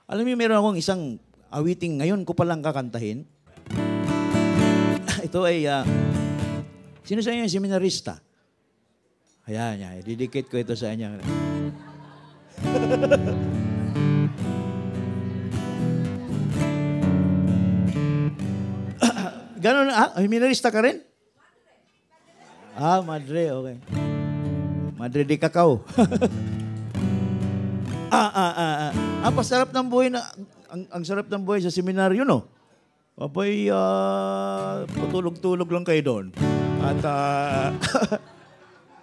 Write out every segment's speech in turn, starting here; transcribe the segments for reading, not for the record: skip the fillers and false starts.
Alam niyo, meron akong isang awiting ngayon ko palang kakantahin. Ito ay, sino sa inyo yung seminarista? Ayan, yan. Dedicate ko ito sa inyo. Ganon, seminarista ka rin? Madre, okay. Madre de Cacao. Ang pasarap ng buhay na, ang sarap ng buhay sa seminaryo, no? Abay, patulog-tulog lang kayo doon. At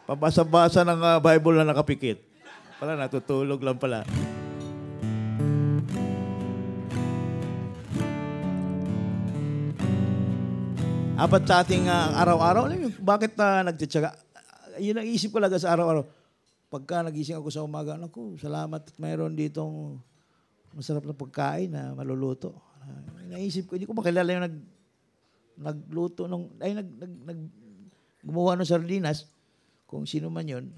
pabasa-basa ng Bible na nakapikit. Pala, natutulog lang pala. Apat sa ating araw-araw, alam niyo, bakit nagtitsaga? Yun ang isip ko lang sa araw-araw. Pagka nagising ako sa umaga, naku, salamat at mayroon ditong masarap na pagkain na maluluto. Naisip ko, hindi ko makilala yung nagluto nung, gumawa ng sardinas, kung sino man yun.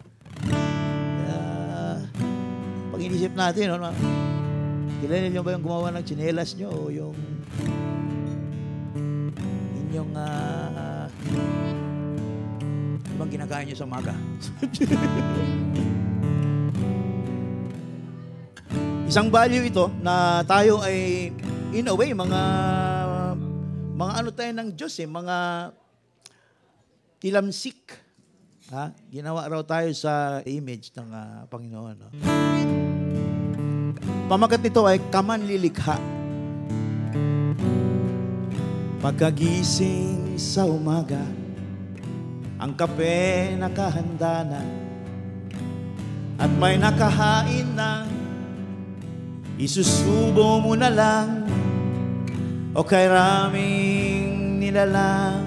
Pag inisip natin, no, kilala niyo ba yung gumawa ng tsinelas niyo o yung inyong ibang ginagawa niyo sa umaga? Isang value ito na tayo ay, in a way, mga ano tayo ng Diyos mga tilamsik. Ginawa raw tayo sa image ng Panginoon. No? Pamagat nito ay kamanlilikha. Pagkagising sa umaga, ang kape nakahanda na, at may nakahain na, isusubo mo na lang, o kay raming nilalang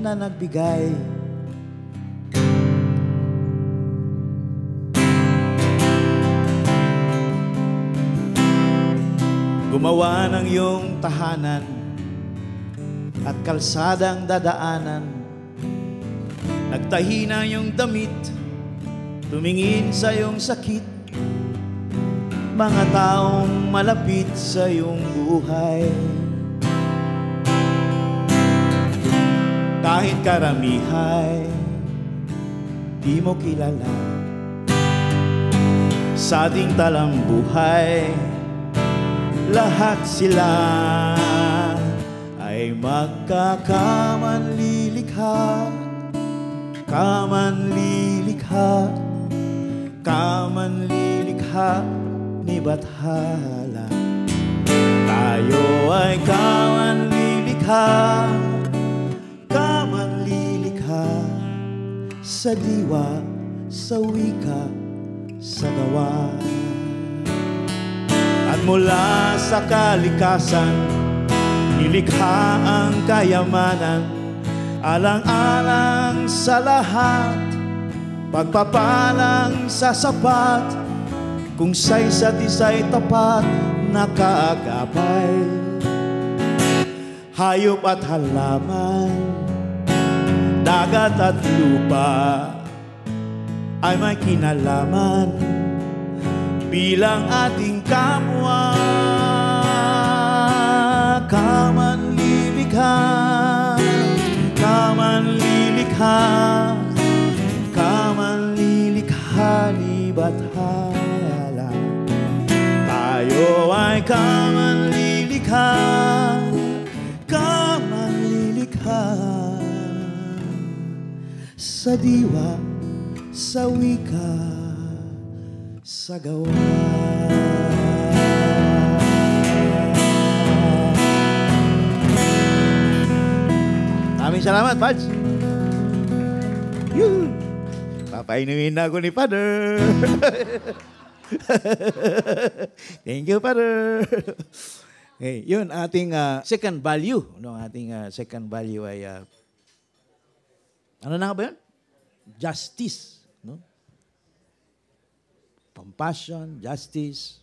na nagbigay. Gumawa ng iyong tahanan at kalsadang dadaanan, nagtahi na iyong damit, tumingin sa iyong sakit, mga taong malapit sa iyong buhay. Kahit karamihay, di mo kilala, sa ating talambuhay, lahat sila ay magkakamanlilikha, kamanlilikha, kamanlilikha ni Bathala. Tayo ay kamanlilikha, kamanlilikha, sa diwa, sa wika, sa gawa. At mula sa kalikasan, nilikha ang kayamanan, alang-alang sa lahat, pagpapalang sa sapat, kung sa'y isa't isa'y tapat, nakaagapay. Hayop at halaman, dagat at lupa, ay may kinalaman bilang ating kapwa. Kamanlilikha, kamanlilikha, kamanlilikha ni Bathala. Tayo ay kamanlilikha, kamanlilikha, sa diwa, sa wika, sa gawa. Maraming salamat, Pads. Papainumin na ako ni Father. Thank you, Father. Okay, yun, ating second value. No, ating second value ay, ano na ba yun? Justice. No? Compassion, justice.